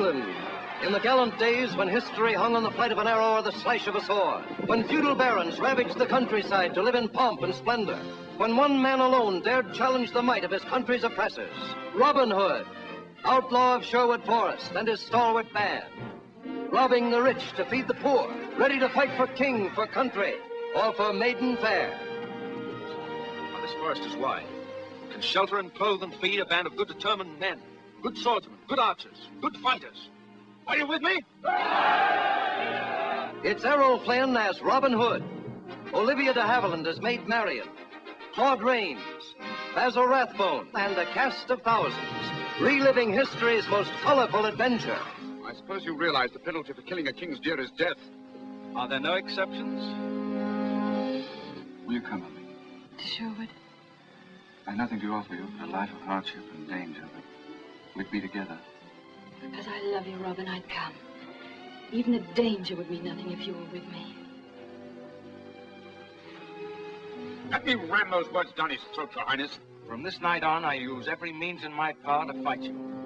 England, in the gallant days when history hung on the flight of an arrow or the slash of a sword, when feudal barons ravaged the countryside to live in pomp and splendor, when one man alone dared challenge the might of his country's oppressors, Robin Hood, outlaw of Sherwood Forest, and his stalwart band, robbing the rich to feed the poor, ready to fight for king, for country, or for maiden fair. Now, this forest is wide. It can shelter and clothe and feed a band of good determined men, good swordsmen, good archers, good fighters. Are you with me? It's Errol Flynn as Robin Hood, Olivia de Havilland as Maid Marian, Claude Rains, Basil Rathbone, and a cast of thousands, reliving history's most colorful adventure. I suppose you realize the penalty for killing a king's deer is death. Are there no exceptions? Will you come with me? To Sherwood? I have nothing to offer you but a life of hardship and danger, but we'd be together. Because I love you, Robin, I'd come. Even the danger would mean nothing if you were with me. Let me ram those words down his throat, Your Highness. From this night on, I use every means in my power to fight you.